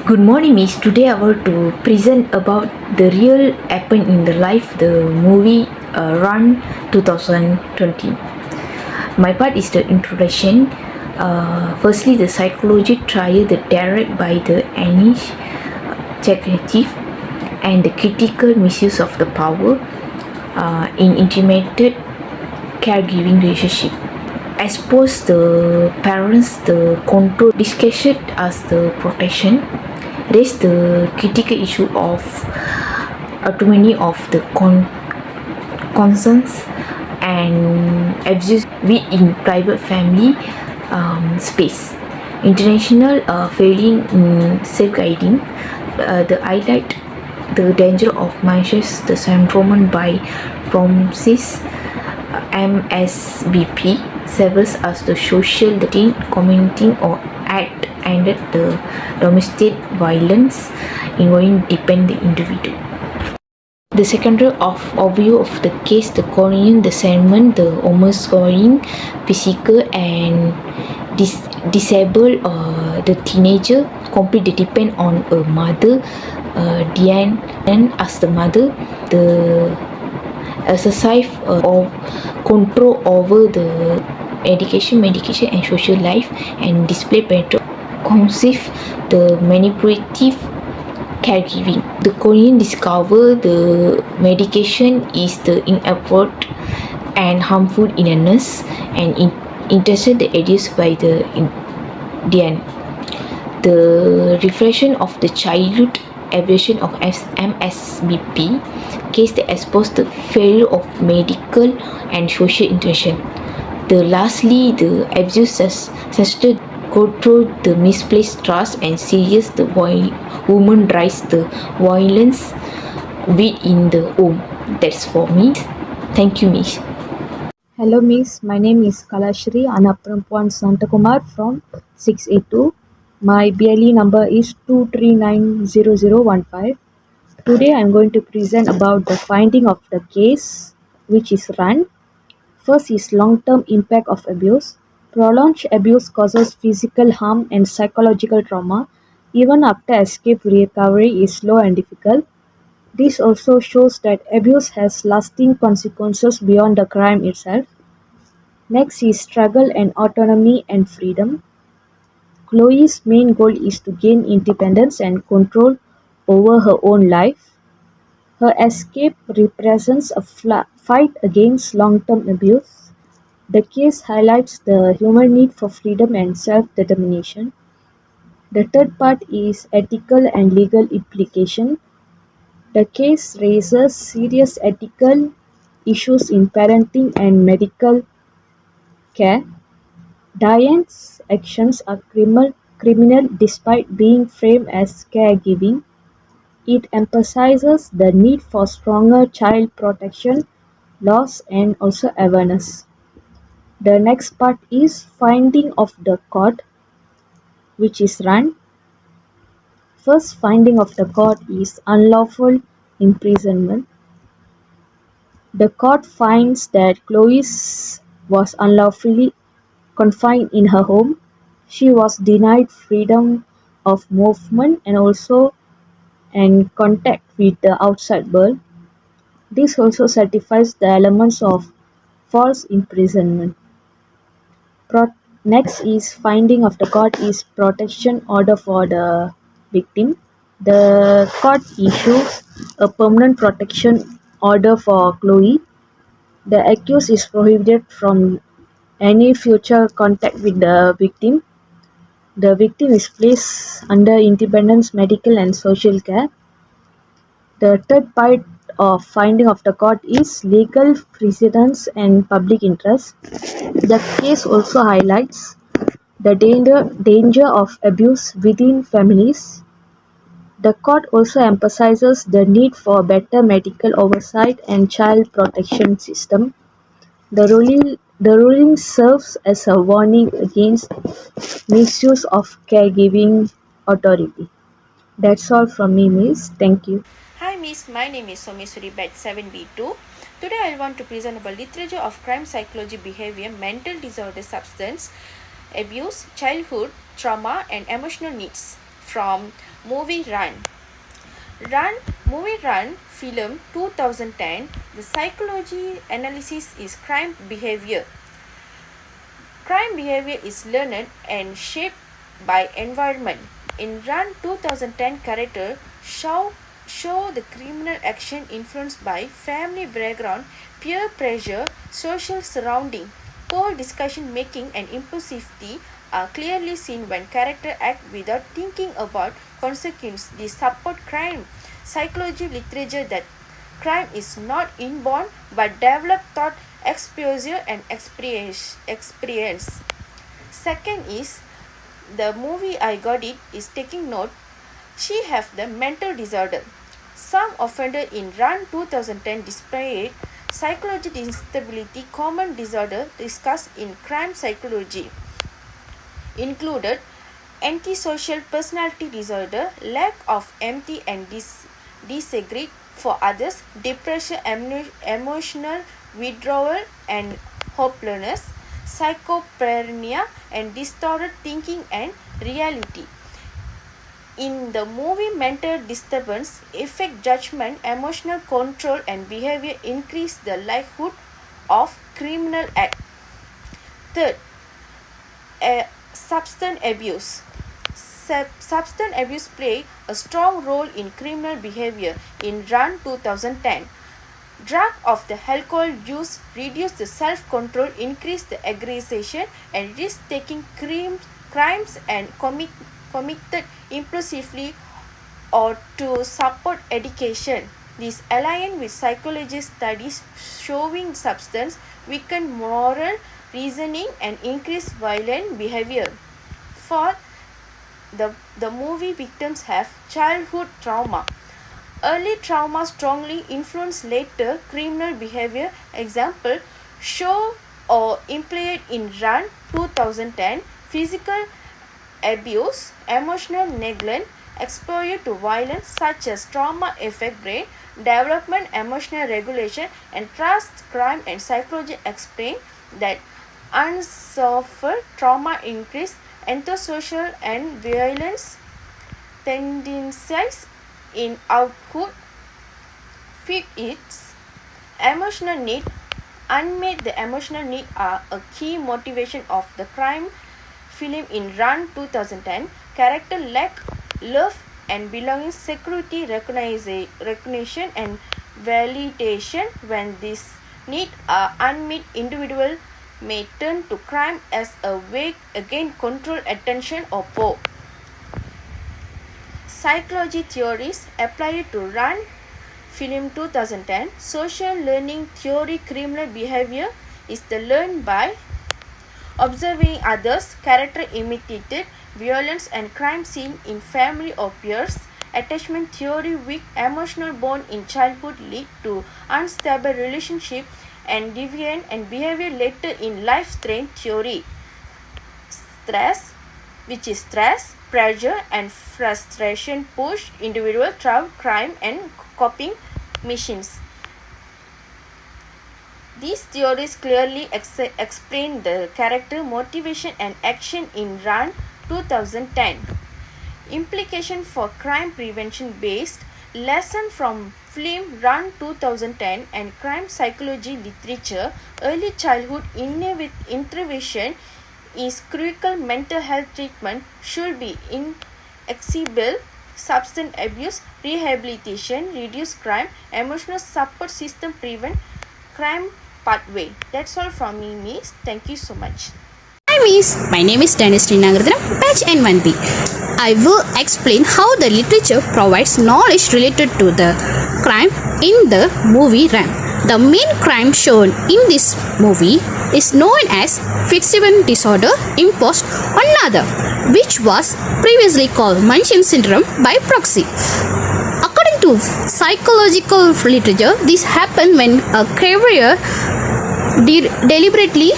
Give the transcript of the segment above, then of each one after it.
Good morning, Miss. Today I want to present about the real happen in the life, the movie Run 2020. My part is the introduction. Firstly, the psychology trial, the direct by the Anish Chekrechief, and the critical misuse of the power in intimated caregiving relationship. Expose the parents the control discussion as the protection, raise the critical issue of autonomy of the concerns and abuse in private family space. International failing in safeguarding the highlight the danger of measures the syndrome by promises MSBP serves as the social teen community or act ended the domestic violence involving dependent individual. The secondary overview of the case, the Korean, the sermon, the homeschooling, physical and disabled the teenager completely depend on a mother, Diane as the mother, the exercise of control over the medication and social life and display better conceive the manipulative caregiving. The Korean discover the medication is the inappropriate and harmful in a nurse and interested the ideas by the Indian. The reflection of the childhood evaluation of MSBP case that exposed the failure of medical and social intervention. Lastly, the abuse suspected go through the misplaced trust and serious the woman drives the violence within the home. That's for me. Thank you, Miss. Hello, Miss. My name is Kalashri Anaprampuan Santakumar from 682. My BLE number is 2390015. Today I am going to present about the finding of the case, which is run. First is long-term impact of abuse. Prolonged abuse causes physical harm and psychological trauma. Even after escape, recovery is slow and difficult. This also shows that abuse has lasting consequences beyond the crime itself. Next is struggle and autonomy and freedom. Chloe's main goal is to gain independence and control over her own life. Her escape represents a fight against long-term abuse. The case highlights the human need for freedom and self-determination. The third part is ethical and legal implication. The case raises serious ethical issues in parenting and medical care. Diane's actions are criminal despite being framed as caregiving. It emphasizes the need for stronger child protection laws and also awareness. The next part is finding of the court, which is run. First finding of the court is unlawful imprisonment. The court finds that Chloe was unlawfully confined in her home. She was denied freedom of movement and also and contact with the outside world. This also satisfies the elements of false imprisonment. Next is finding of the court is protection order for the victim. The court issues a permanent protection order for Chloe. The accused is prohibited from any future contact with the victim. The victim is placed under independence medical and social care. The third part of finding of the court is legal precedence and public interest. The case also highlights the danger of abuse within families. The court also emphasizes the need for better medical oversight and child protection system. The ruling serves as a warning against misuse of caregiving authority. That's all from me, Miss. Thank you. Hi Miss, my name is Someswari Batch 7B2. Today I want to present about literature of crime, psychology, behavior, mental disorder, substance abuse, childhood, trauma and emotional needs from movie Run. Movie Run film 2010. The psychology analysis is crime behavior. Crime behavior is learned and shaped by environment. In Run 2010, character show the criminal action influenced by family background, peer pressure, social surrounding, poor discussion making, and impulsivity are clearly seen when characters act without thinking about consequences. This support crime psychology literature that crime is not inborn but developed thought, exposure, and experience. Second is the movie I Got It is taking note. She have the mental disorder. Some offender in Run 2010 displayed psychological instability. Common disorder discussed in crime psychology included antisocial personality disorder, lack of empathy and disregard for others, depression, emotional withdrawal and hopelessness, schizophrenia, and distorted thinking and reality. In the movie, mental disturbance affect judgment, emotional control, and behavior, increase the likelihood of criminal act. Third, substance abuse. Substance abuse play a strong role in criminal behavior in Run 2010. Drug of the alcohol use reduce the self-control, increase the aggression, and risk-taking crimes and committed impulsively or to support education. This aligns with psychology studies showing substance weaken moral reasoning and increase violent behavior. Fourth, the movie victims have childhood trauma. Early trauma strongly influence later criminal behavior. Example, show or implied in Run 2010, physical abuse, emotional neglect, exposure to violence such as trauma affect brain development, emotional regulation, and trust. Crime and psychology explain that unsolved trauma increase antisocial and violence tendencies in output. Fifth is emotional need. Unmet the emotional need are a key motivation of the crime film in Run 2010. Character lack love and belonging, security, recognition, and validation. When these needs are unmet, individual may turn to crime as a way again control attention or power. Psychology theories applied to Run film 2010. Social learning theory. Criminal behavior is the learned by observing others, character imitated, violence and crime seen in family or peers. Attachment theory. Weak emotional bond in childhood lead to unstable relationship and deviant and behavior later in life. Strain theory. Stress, which is stress, pressure, and frustration push individual through crime and coping missions. These theories clearly explain the character, motivation, and action in Run 2010. Implication for crime prevention based lesson from film Run 2010 and crime psychology literature. Early childhood intervention is critical. Mental health treatment should be inaccessible. Substance abuse rehabilitation reduce crime. Emotional support system prevent crime pathway. That's all from me, Miss. Thank you so much. Hi Miss, my name is Dennis Srinagarthan, batch N1B. I will explain how the literature provides knowledge related to the crime in the movie Run. The main crime shown in this movie is known as fixation disorder imposed on another, which was previously called Munchausen syndrome by proxy. According to psychological literature, this happens when a caregiver deliberately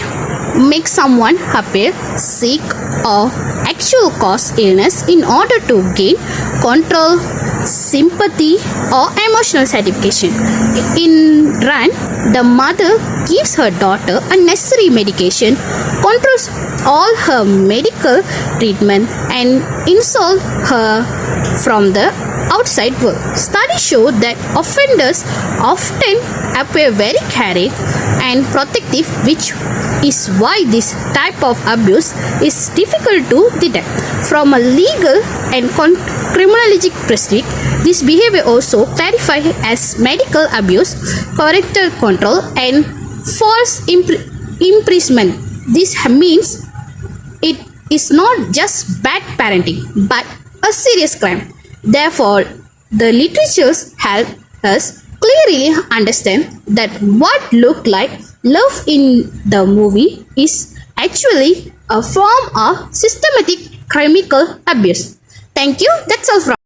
makes someone appear sick or actual cause illness in order to gain control, sympathy, or emotional satisfaction. In Run, the mother gives her daughter unnecessary medication, controls all her medical treatment and insult her from the outside world. Studies show that offenders often appear very caring and protective, which is why this type of abuse is difficult to detect. From a legal and criminologic perspective, this behavior also clarified as medical abuse, parental control, and false imprisonment. This means it is not just bad parenting but a serious crime. Therefore, the literatures help us clearly understand that what looked like love in the movie is actually a form of systematic criminal abuse. Thank you. That's all from